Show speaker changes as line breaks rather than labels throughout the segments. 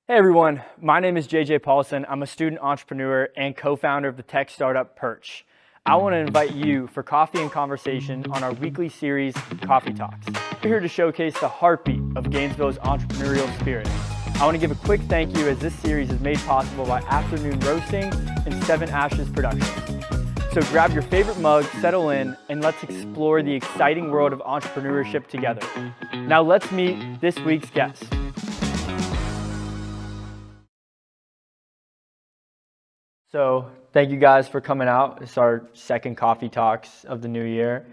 Hey everyone, my name is JJ Paulson. I'm a student entrepreneur and co-founder of the tech startup Perch. I want to invite you for coffee and conversation on our weekly series, Coffee Talks. We're here to showcase the heartbeat of Gainesville's entrepreneurial spirit. I want to give a quick thank you as this series is made possible by Afternoon Roasting and Seven Ashes Productions. So grab your favorite mug, settle in, and let's explore the exciting world of entrepreneurship together. Now let's meet this week's guest. So thank you guys for coming out. It's our second Coffee Talks of the new year.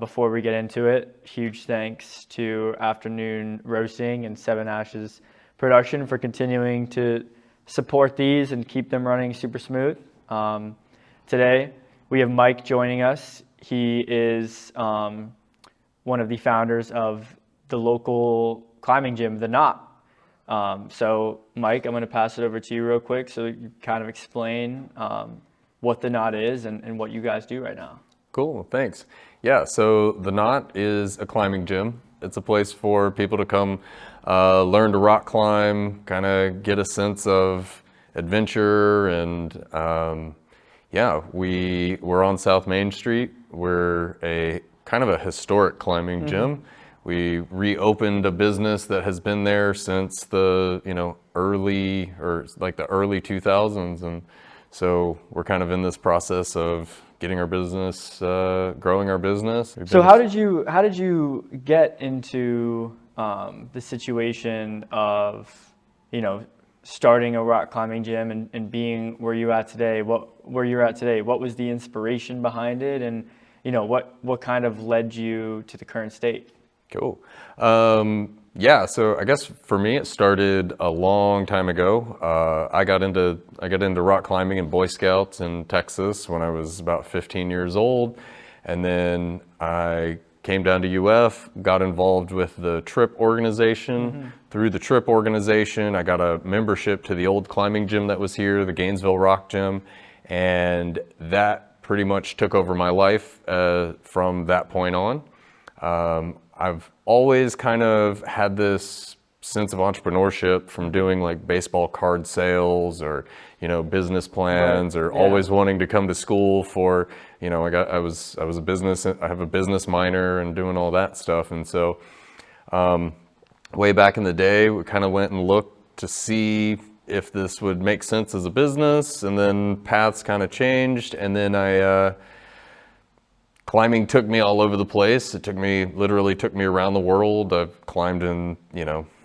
Before we get into it, huge thanks to Afternoon Roasting and Seven Ashes Production for continuing to support these and keep them running super smooth. Today, we have Mike joining us. He is one of the founders of the local climbing gym, The Knot. So Mike, I'm going to pass it over to you real quick so you kind of explain what The Knot is and what you guys do right now.
Cool, thanks. Yeah, so The Knot is a climbing gym. It's a place for people to come learn to rock climb, kind of get a sense of adventure, and yeah, we're on South Main Street. We're a kind of a historic climbing gym. We reopened a business that has been there since the early 2000s, and so we're kind of in this process of getting our business, growing our business.
So how did you get into the situation of starting a rock climbing gym and being where you're at today? What was the inspiration behind it, and what kind of led you to the current state?
Cool. Yeah, so I guess for me it started a long time ago. I got into rock climbing in Boy Scouts in Texas when I was about 15 years old, and then I came down to UF, got involved with the Trip organization. Through the Trip organization, I got a membership to the old climbing gym that was here, the Gainesville Rock Gym, and that pretty much took over my life from that point on. I've always kind of had this sense of entrepreneurship from doing like baseball card sales or, business plans, or always wanting to come to school for, I have a business minor and doing all that stuff. And so, way back in the day, we kind of went and looked to see if this would make sense as a business, and then paths kind of changed. And then climbing took me all over the place. It literally took me around the world. I've climbed in,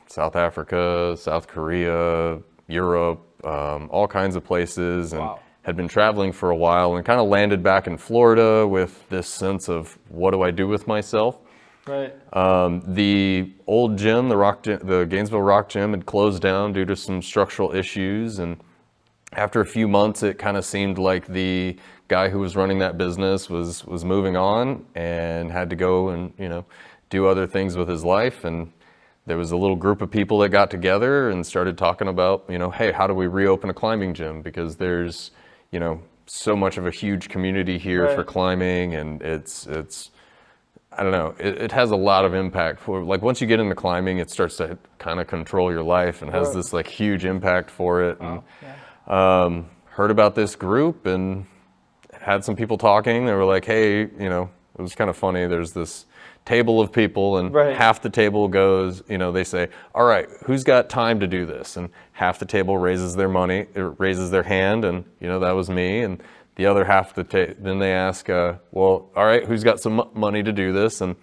South Africa, South Korea, Europe, all kinds of places, and had been traveling for a while, and kind of landed back in Florida with this sense of, what do I do with myself?
Right.
The old gym, the Gainesville Rock Gym, had closed down due to some structural issues, and after a few months, it kind of seemed like the guy who was running that business was moving on and had to go and do other things with his life. And there was a little group of people that got together and started talking about, hey, how do we reopen a climbing gym? Because there's so much of a huge community here for climbing, and it's I don't know, it has a lot of impact for, like, once you get into climbing, it starts to kind of control your life and has this like huge impact for it. And heard about this group and had some people talking. They were like, hey, it was kind of funny. There's this table of people, and half the table goes, they say, all right, who's got time to do this? And half the table raises their hand, and that was me. And the other half of the then they ask, well, all right, who's got some money to do this? And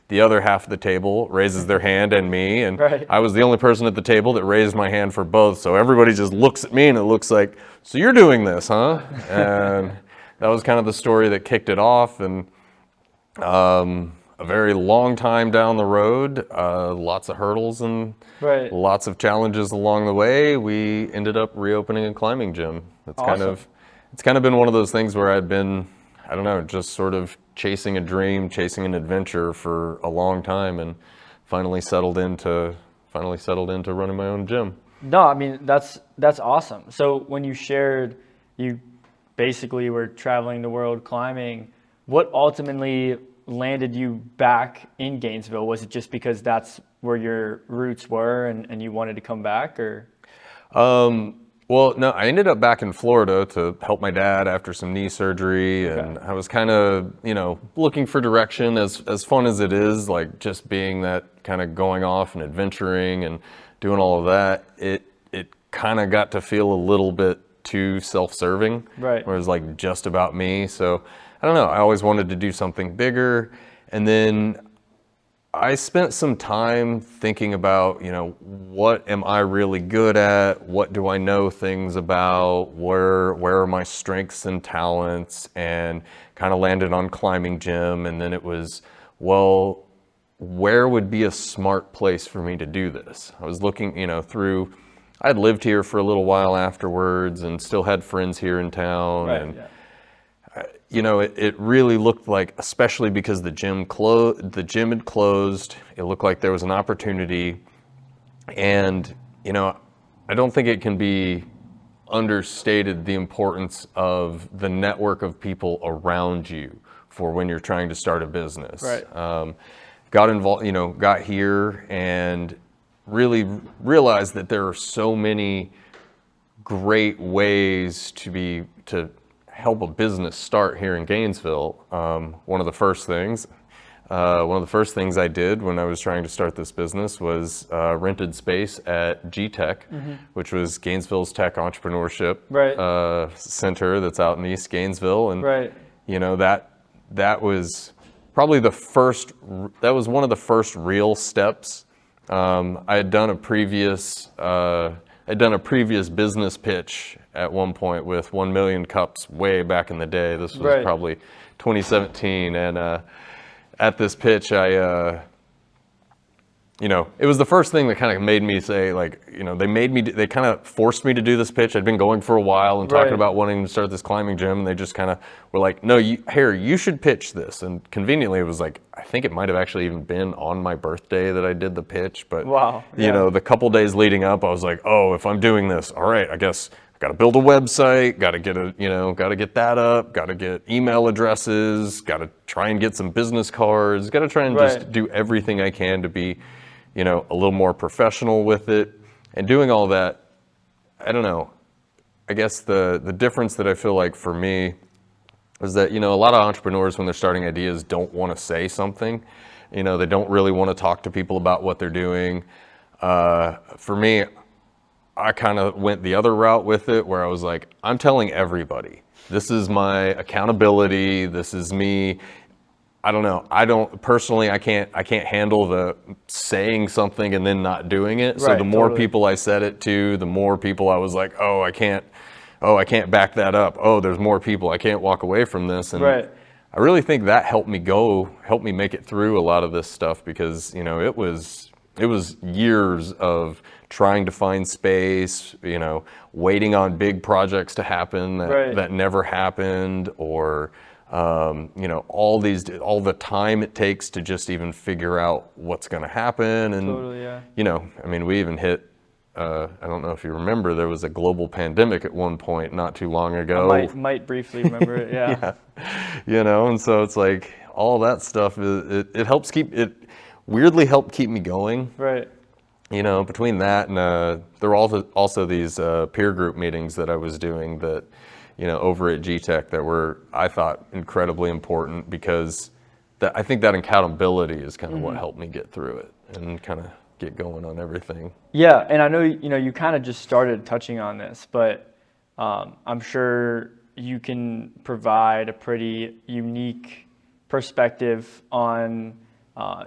the other half of the table raises their hand, and me, and I was the only person at the table that raised my hand for both. So everybody just looks at me, and it looks like, so you're doing this, huh? And that was kind of the story that kicked it off. And a very long time down the road, lots of hurdles and lots of challenges along the way, we ended up reopening a climbing gym. It's kind of been one of those things where I'd been, I don't know, just sort of chasing a dream, chasing an adventure for a long time, and finally settled into running my own gym.
No, I mean, that's awesome. So when you shared, you basically were traveling the world climbing, what ultimately landed you back in Gainesville? Was it just because that's where your roots were and you wanted to come back, or?
Well, no, I ended up back in Florida to help my dad after some knee surgery, and I was kind of, looking for direction. As fun as it is, like just being that kind of going off and adventuring and doing all of that, it kind of got to feel a little bit too self-serving,
Right.
where it was like just about me. So I don't know. I always wanted to do something bigger, and then I spent some time thinking about, what am I really good at? What do I know things about? Where are my strengths and talents? And kind of landed on climbing gym. And then it was, well, where would be a smart place for me to do this? I was looking, I'd lived here for a little while afterwards and still had friends here in town.
Right.
And
Yeah.
it really looked like, especially because the gym had closed, it looked like there was an opportunity. And, I don't think it can be understated the importance of the network of people around you for when you're trying to start a business.
Right.
Got involved, got here and really realized that there are so many great ways to help a business start here in Gainesville. One of the first things I did when I was trying to start this business was rented space at G-Tech, which was Gainesville's tech entrepreneurship
Right.
center that's out in East Gainesville. And
Right.
that was probably that was one of the first real steps. I had done a previous business pitch at one point with 1 million cups way back in the day. This was
Right.
probably 2017. And at this pitch, it was the first thing that kind of made me say, they kind of forced me to do this pitch. I'd been going for a while and talking
Right.
about wanting to start this climbing gym, and they just kind of were like, no, you should pitch this. And conveniently, it was like, I think it might have actually even been on my birthday that I did the pitch. But,
Wow. Yeah.
the couple days leading up, I was like, oh, if I'm doing this, all right, I guess I got to build a website, got to get that up, got to get email addresses, got to try and get some business cards, got to try and just
Right.
do everything I can to be, a little more professional with it. And doing all that, I don't know, I guess the difference that I feel like for me is that, a lot of entrepreneurs when they're starting ideas don't want to say something. They don't really want to talk to people about what they're doing. For me, I kind of went the other route with it where I was like, I'm telling everybody, this is my accountability. This is me. I don't know. I can't handle the saying something and then not doing it. So
Right,
the more
totally.
people I said it to, the more people I was like, I can't back that up. Oh, there's more people. I can't walk away from this. And
Right.
I really think that helped me make it through a lot of this stuff because, it was years of trying to find space, waiting on big projects to happen
Right.
that never happened, or all the time it takes to just even figure out what's going to happen. And
Totally. Yeah.
we even hit. I don't know if you remember, there was a global pandemic at one point not too long ago.
Might briefly remember it. Yeah.
And so it's like all that stuff it helps weirdly helped keep me going.
Right.
Between that and there were also these peer group meetings that I was doing that, over at G-Tech that were, I thought, incredibly important because I think that accountability is kind of what helped me get through it and kind of get going on everything.
Yeah, and I know you kind of just started touching on this, but I'm sure you can provide a pretty unique perspective on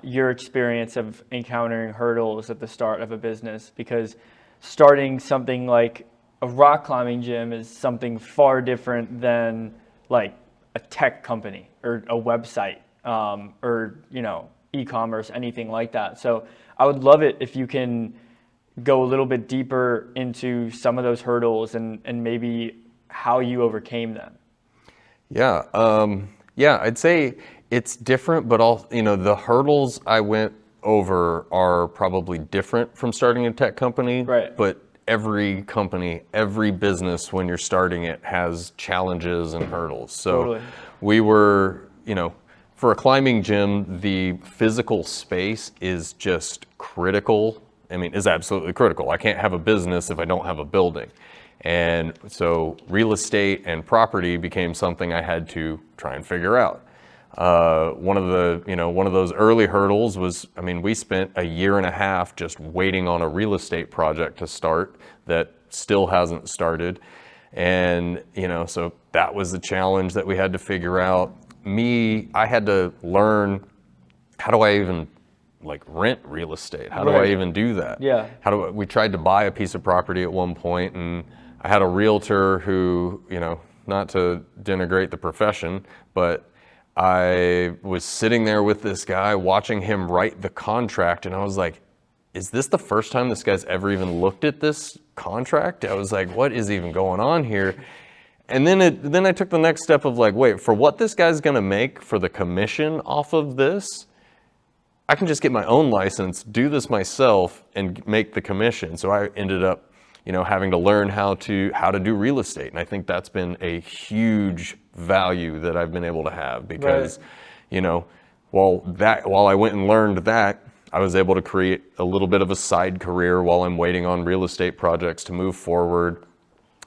your experience of encountering hurdles at the start of a business, because starting something like a rock climbing gym is something far different than like a tech company or a website or e-commerce, anything like that. So I would love it if you can go a little bit deeper into some of those hurdles and maybe how you overcame them.
Yeah, I'd say it's different, but all the hurdles I went over are probably different from starting a tech company.
Right.
But every company, every business, when you're starting it, has challenges and hurdles. So
Totally.
we were, for a climbing gym, the physical space is just critical is absolutely critical. I can't have a business if I don't have a building. And so real estate and property became something I had to try and figure out. One of those early hurdles was, we spent a year and a half just waiting on a real estate project to start that still hasn't started. And, so that was the challenge that we had to figure out. I had to learn, how do I even rent real estate? How do I
Right.
even do that?
Yeah.
We tried to buy a piece of property at one point, and I had a realtor who, not to denigrate the profession, but I was sitting there with this guy watching him write the contract, and I was like, is this the first time this guy's ever even looked at this contract? I was like, what is even going on here? And then I took the next step of wait, for what this guy's gonna make for the commission off of this, I can just get my own license, do this myself, and make the commission. So I ended up, having to learn how to do real estate. And I think that's been a huge value that I've been able to have because, while I went and learned that, I was able to create a little bit of a side career while I'm waiting on real estate projects to move forward.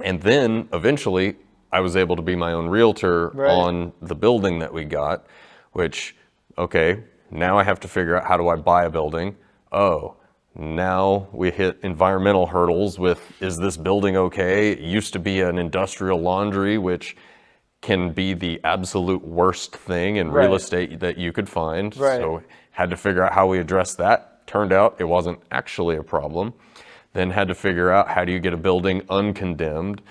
And then eventually I was able to be my own realtor
Right.
on the building that we got, which, okay, now I have to figure out, how do I buy a building? Oh, now we hit environmental hurdles with, is this building okay? It used to be an industrial laundry, which can be the absolute worst thing in real
Right.
estate that you could find.
Right.
So had to figure out how we address that. Turned out it wasn't actually a problem. Then had to figure out, how do you get a building uncondemned?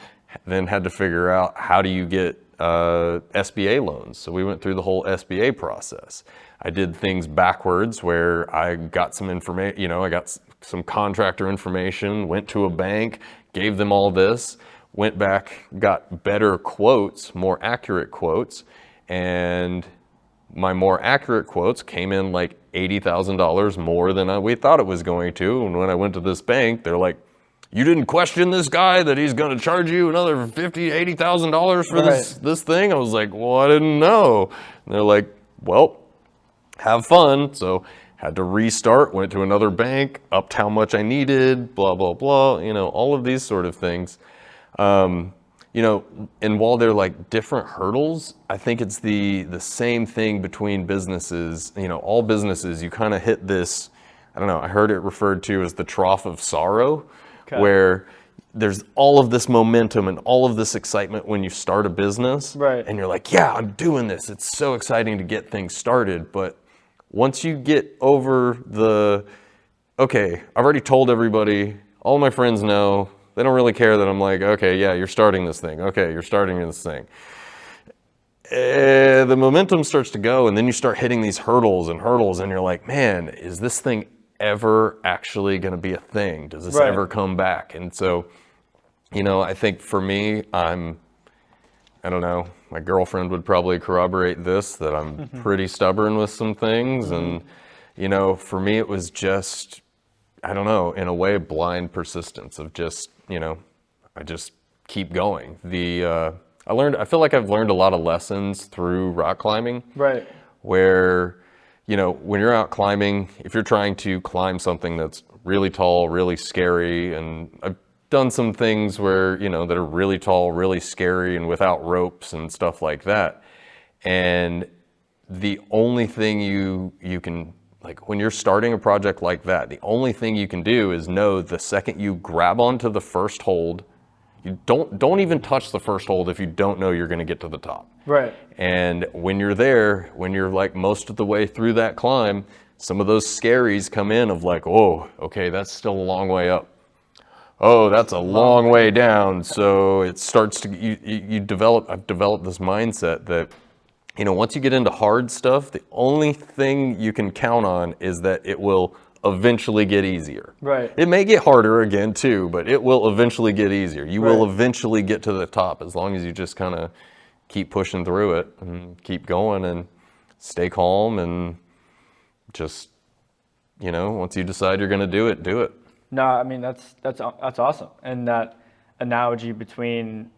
Then had to figure out, how do you get SBA loans? So we went through the whole SBA process. I did things backwards where I got some information, I got some contractor information, went to a bank, gave them all this, went back, got better quotes, more accurate quotes, and my more accurate quotes came in $80,000 more than we thought it was going to. And when I went to this bank, they're like, you didn't question this guy that he's going to charge you another $50,000, $80,000 for this thing? I was like, well, I didn't know. And they're like, well, have fun. So had to restart, went to another bank, upped how much I needed, blah, blah, blah, all of these sort of things. And while they're different hurdles, I think it's the same thing between businesses. All businesses, you kind of hit this, I don't know, I heard it referred to as the trough of sorrow,
Okay.
where there's all of this momentum and all of this excitement when you start a business.
Right.
And you're like, yeah, I'm doing this. It's so exciting to get things started. But once you get over okay, I've already told everybody, all my friends know, they don't really care that I'm like, okay, yeah, you're starting this thing. Okay, you're starting this thing. The momentum starts to go, and then you start hitting these hurdles, and you're like, man, is this thing ever actually going to be a thing? Does this
Right.
ever come back? And so, I think for me, I don't know, my girlfriend would probably corroborate this, that I'm pretty stubborn with some things. And, for me, it was just, I don't know, in a way, blind persistence of just, I just keep going. I feel like I've learned a lot of lessons through rock climbing.
Right.
Where, when you're out climbing, if you're trying to climb something that's really tall, really scary, and I've done some things where, that are really tall, really scary, and without ropes and stuff like that. And the only thing you can, when you're starting a project like that, the only thing you can do is know the second you grab onto the first hold, you don't even touch the first hold if you don't know you're going to get to the top.
Right.
And when you're there, when you're most of the way through that climb, some of those scaries come in of oh, okay, that's still a long way up. Oh, that's a long way down. So it starts to, I've developed this mindset that, once you get into hard stuff, the only thing you can count on is that it will eventually get easier.
Right.
It may get harder again too, but it will eventually get easier. You will
Right.
eventually get to the top as long as you just kind of keep pushing through it and keep going and stay calm and just, once you decide you're going to do it, do it.
No, that's awesome. And that analogy between,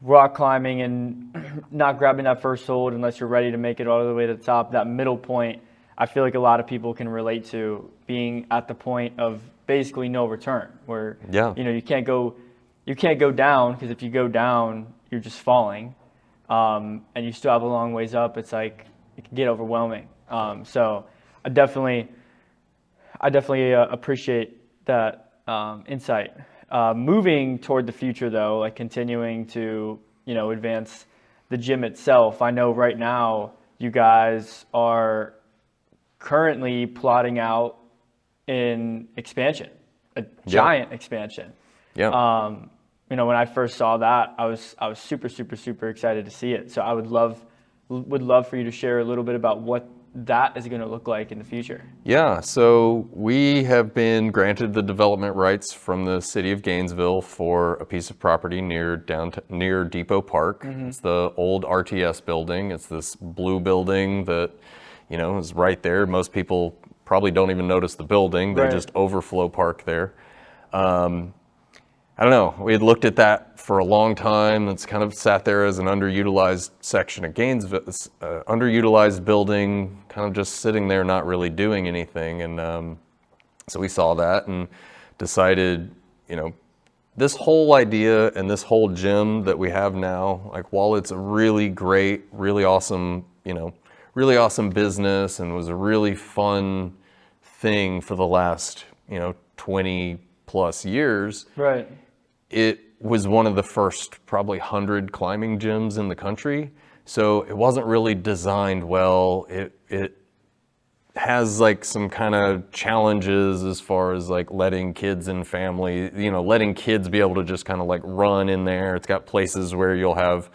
rock climbing and not grabbing that first hold unless you're ready to make it all the way to the top, that middle point, I feel like a lot of people can relate to being at the point of basically no return, where
Yeah.
you can't go down, because if you go down, you're just falling, and you still have a long ways up. It's like it can get overwhelming. So I definitely appreciate that insight. Moving toward the future, though, like continuing to advance the gym itself. I know right now you guys are currently plotting out in expansion, a giant expansion.
Yeah.
When I first saw that, I was super, super, super excited to see it. So I would love for you to share a little bit about what that is going to look like in the future.
Yeah, so we have been granted the development rights from the city of Gainesville for a piece of property near Depot Park. It's the old RTS building. It's this blue building that, is right there. Most people probably don't even notice the building. They
Right.
just overflow park there. I don't know. We had looked at that for a long time. It's kind of sat there as an underutilized section of Gainesville, underutilized building, kind of just sitting there, not really doing anything. And so we saw that and decided, this whole idea and this whole gym that we have now, like while it's a really great, really awesome, really awesome business and was a really fun thing for the last, 20 plus years.
Right.
It was one of the first probably 100 climbing gyms in the country. So it wasn't really designed well. It has like some kind of challenges as far as like letting kids and family, letting kids be able to just kind of like run in there. It's got places where you'll have,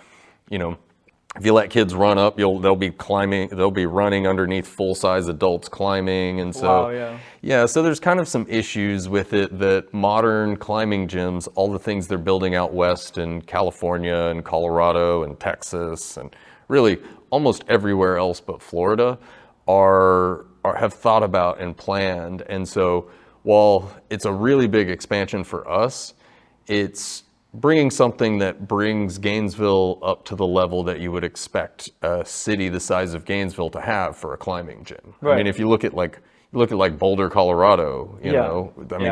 if you let kids run up, they'll be running underneath full-size adults climbing. And so,
Wow,
yeah, so there's kind of some issues with it that modern climbing gyms, all the things they're building out west in California and Colorado and Texas and really almost everywhere else but Florida have thought about and planned. And so while it's a really big expansion for us, it's bringing something that brings Gainesville up to the level that you would expect a city the size of Gainesville to have for a climbing gym.
Right.
I mean, if you look at like Boulder, Colorado,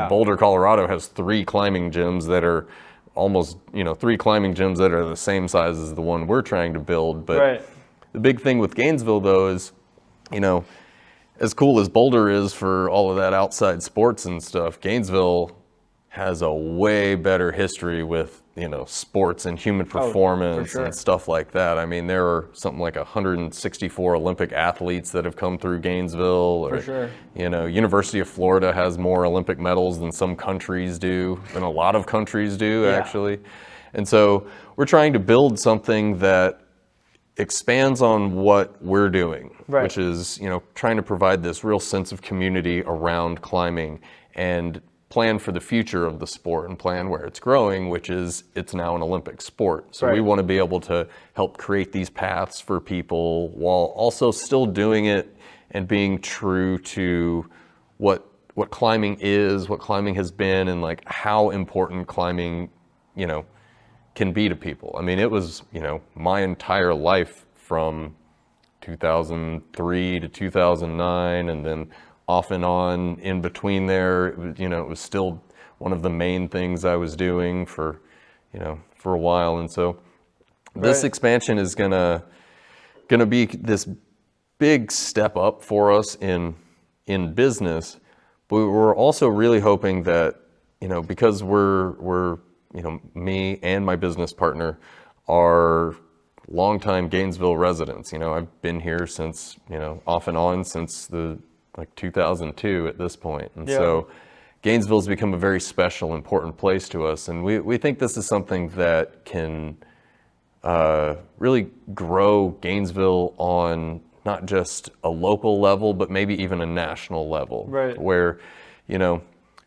Boulder, Colorado has 3 climbing gyms that are almost, 3 climbing gyms that are the same size as the one we're trying to build. But
Right.
the big thing with Gainesville though is, as cool as Boulder is for all of that outside sports and stuff, Gainesville has a way better history with, sports and human performance
sure.
and stuff like that. I mean, there are something like 164 Olympic athletes that have come through Gainesville.
For sure.
University of Florida has more Olympic medals than some countries do, than a lot of countries do, actually. And so we're trying to build something that expands on what we're doing,
Right.
which is, trying to provide this real sense of community around climbing and plan for the future of the sport and plan where it's growing, which is it's now an Olympic sport. So we
Right.
want to be able to help create these paths for people while also still doing it and being true to what climbing is, what climbing has been, and like how important climbing, can be to people. I mean, it was, my entire life from 2003 to 2009, and then off and on in between there, it was still one of the main things I was doing for a while. And so this
Right.
expansion is gonna be this big step up for us in business, but we're also really hoping that, because we're me and my business partner are longtime Gainesville residents. I've been here since, off and on since 2002 at this point. And so Gainesville's become a very special, important place to us. And we think this is something that can really grow Gainesville on not just a local level, but maybe even a national level.
Right.
Where,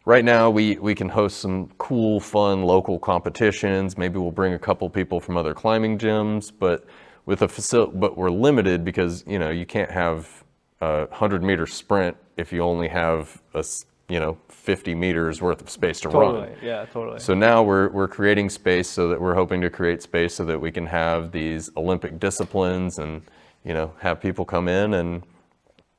right now we can host some cool, fun local competitions. Maybe we'll bring a couple people from other climbing gyms, but but we're limited because, you can't have a 100-meter sprint if you only have 50 meters worth of space to
Totally.
run.
Yeah, totally.
So now we're creating space so that we're hoping to create space so that we can have these Olympic disciplines and, have people come in and,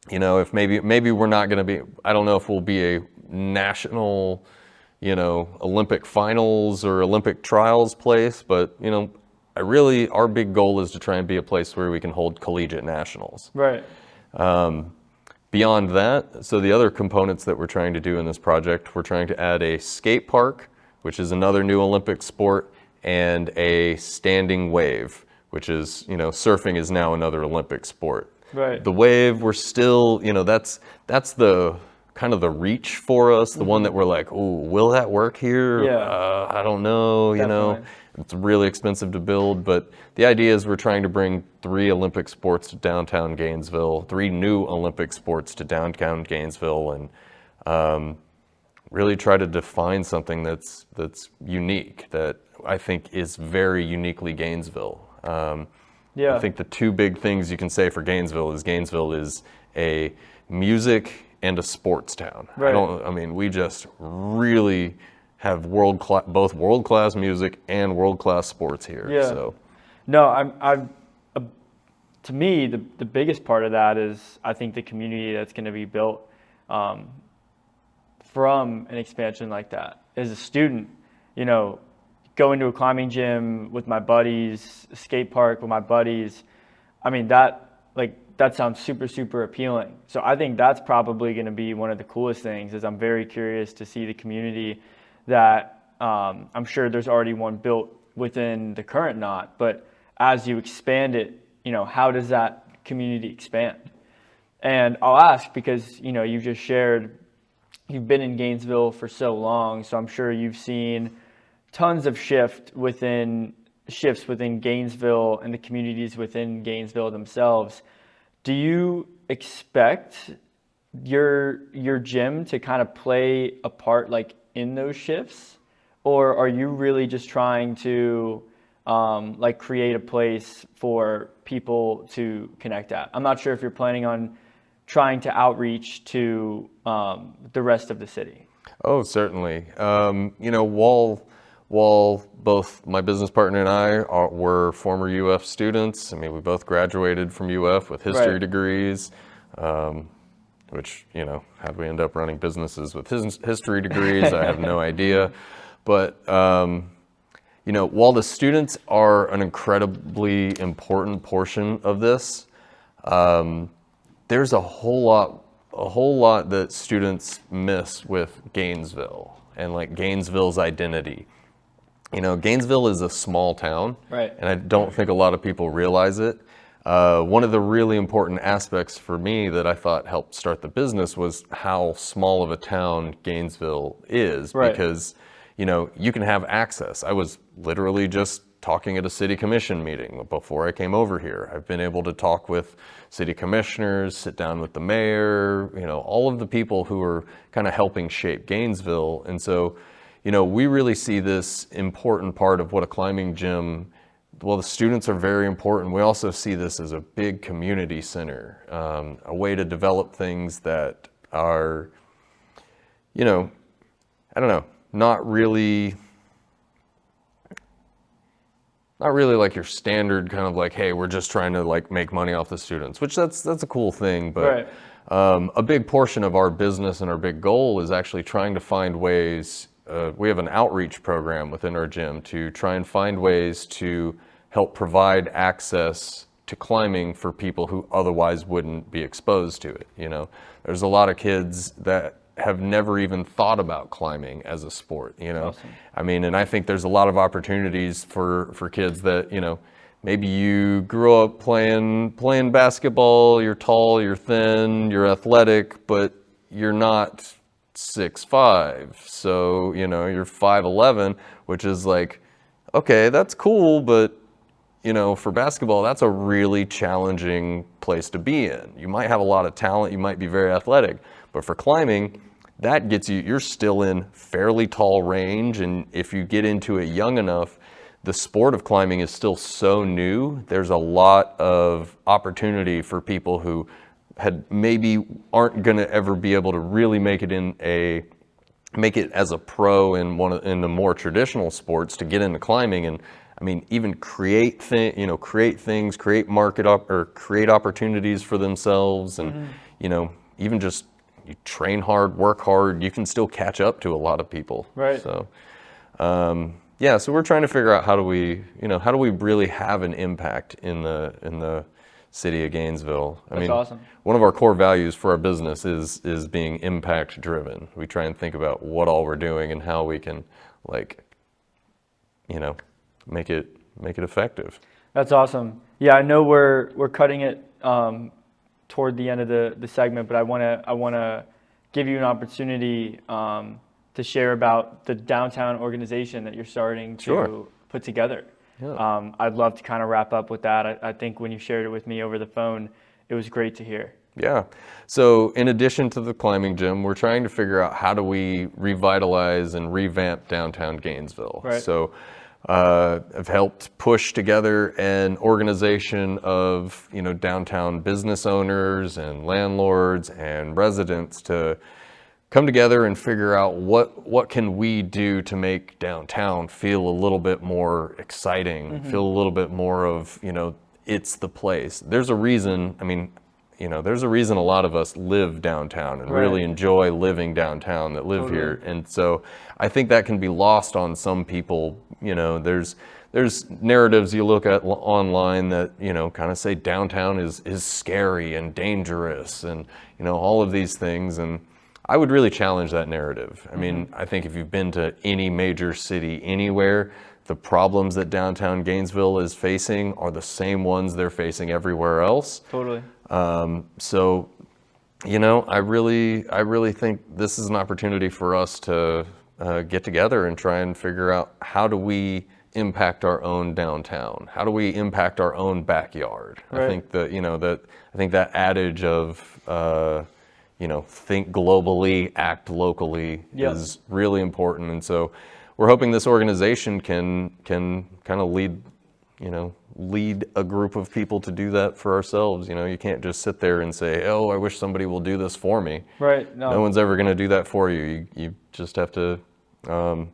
you know, if maybe we're not going to be, I don't know if we'll be a national, you know, Olympic finals or Olympic trials place, but, you know, our big goal is to try and be a place where we can hold collegiate nationals.
Right.
Beyond that, so the other components that we're trying to do in this project, we're trying to add a skate park, which is another new Olympic sport, and a standing wave, which is, you know, surfing is now another Olympic sport.
Right.
The wave, we're still, you know, that's the kind of the reach for us, the one that we're like, oh, will that work here?
Yeah.
I don't know, you know.
Definitely.
It's really expensive to build, but the idea is we're trying to bring 3 Olympic sports to downtown Gainesville, 3 new Olympic sports to downtown Gainesville, and really try to define something that's unique, that I think is very uniquely Gainesville.
Yeah.
I think the 2 big things you can say for Gainesville is a music and a sports town.
Right.
We just really have both world-class music and world-class sports here.
Yeah.
So
No, to me, the biggest part of that is I think the community that's going to be built from an expansion like that. As a student, you know, going to a climbing gym with my buddies, a skate park with my buddies, I mean, that sounds super, super appealing. So I think that's probably going to be one of the coolest things. Is I'm very curious to see the community that I'm sure there's already one built within the current knot, but as you expand it, you know, how does that community expand? And I'll ask because, you know, you just shared you've been in Gainesville for so long, so I'm sure you've seen tons of shifts within Gainesville and the communities within Gainesville themselves. Do you expect your gym to kind of play a part like in those shifts, or are you really just trying to like create a place for people to connect at? I'm not sure if you're planning on trying to outreach to the rest of the city.
Oh, certainly. You know, while both my business partner and I were former UF students, I mean, we both graduated from UF with history
Right.
degrees, which, you know, how'd we end up running businesses with history degrees? I have no idea. But, you know, while the students are an incredibly important portion of this, there's a whole lot that students miss with Gainesville and like Gainesville's identity. You know, Gainesville is a small town,
Right.
and I don't think a lot of people realize it. One of the really important aspects for me that I thought helped start the business was how small of a town Gainesville is,
Right.
because, you know, you can have access. I was literally just talking at a city commission meeting before I came over here. I've been able to talk with city commissioners, sit down with the mayor, you know, all of the people who are kind of helping shape Gainesville. And so, you know, we really see this important part of what a climbing gym, well, the students are very important. We also see this as a big community center, a way to develop things that are, you know, I don't know, not really like your standard kind of like, hey, we're just trying to like make money off the students, which that's a cool thing. But
Right.
a big portion of our business and our big goal is actually trying to find ways. We have an outreach program within our gym to try and find ways to help provide access to climbing for people who otherwise wouldn't be exposed to it. You know, there's a lot of kids that have never even thought about climbing as a sport, you know.
Awesome.
I mean, and I think there's a lot of opportunities for kids that, you know, maybe you grew up playing basketball, you're tall, you're thin, you're athletic, but you're not 6'5", so, you know, you're 5'11", which is like, okay, that's cool, but, you know, for basketball, that's a really challenging place to be in. You might have a lot of talent, you might be very athletic, but for climbing, that gets you're still in fairly tall range, and if you get into it young enough, the sport of climbing is still so new. There's a lot of opportunity for people who maybe aren't going to ever be able to really make it as a pro in the more traditional sports to get into climbing. And I mean, even create opportunities for themselves. And, you know, even just you train hard, work hard, you can still catch up to a lot of people.
Right.
So, yeah, so we're trying to figure out how do we really have an impact in the city of Gainesville. I
That's
mean,
awesome.
one of our core values for our business is being impact driven. We try and think about what all we're doing and how we can, like, you know, make it effective.
That's awesome. Yeah, I know we're cutting it toward the end of the segment, but I wanna give you an opportunity to share about the downtown organization that you're starting to
Sure.
put together.
Yeah.
I'd love to kind of wrap up with that. I think when you shared it with me over the phone, it was great to hear.
Yeah. So in addition to the climbing gym, we're trying to figure out how do we revitalize and revamp downtown Gainesville.
Right.
So I've helped push together an organization of, you know, downtown business owners and landlords and residents to come together and figure out what can we do to make downtown feel a little bit more exciting, feel a little bit more of, you know, it's the place. There's a reason, I mean, you know, there's a reason a lot of us live downtown and really
Right.
enjoy living downtown that live
Totally.
here. And so I think that can be lost on some people. You know, there's narratives you look at online that, you know, kind of say downtown is scary and dangerous and, you know, all of these things. And I would really challenge that narrative. I mean, I think if you've been to any major city anywhere, the problems that downtown Gainesville is facing are the same ones they're facing everywhere else.
Totally.
So, you know, I really think this is an opportunity for us to get together and try and figure out how do we impact our own downtown? How do we impact our own backyard?
Right.
I think that adage of you know, think globally, act locally
Yep.
is really important. And so we're hoping this organization can kind of lead a group of people to do that for ourselves. You know, you can't just sit there and say, oh, I wish somebody will do this for me.
Right.
No one's ever going to do that for you. You just have to, I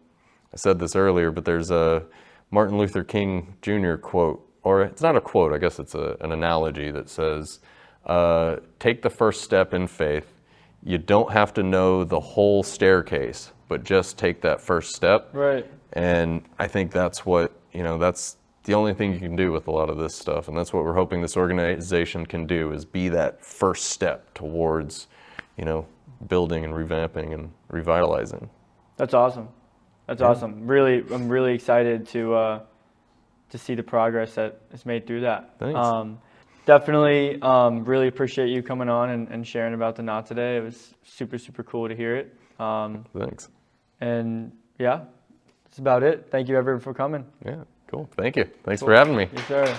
said this earlier, but there's a Martin Luther King Jr. quote, or it's not a quote, I guess it's an analogy that says, take the first step in faith. You don't have to know the whole staircase, but just take that first step.
Right.
And I think that's what, you know, that's the only thing you can do with a lot of this stuff. And that's what we're hoping this organization can do, is be that first step towards, you know, building and revamping and revitalizing.
That's awesome. That's awesome. I'm really excited to see the progress that is made through that.
Thanks.
Definitely really appreciate you coming on and sharing about the knot today. It was super, super cool to hear it.
Thanks.
And yeah, that's about it. Thank you everyone for coming.
Yeah, cool. Thank you. Thanks for having me.
Yes, sir.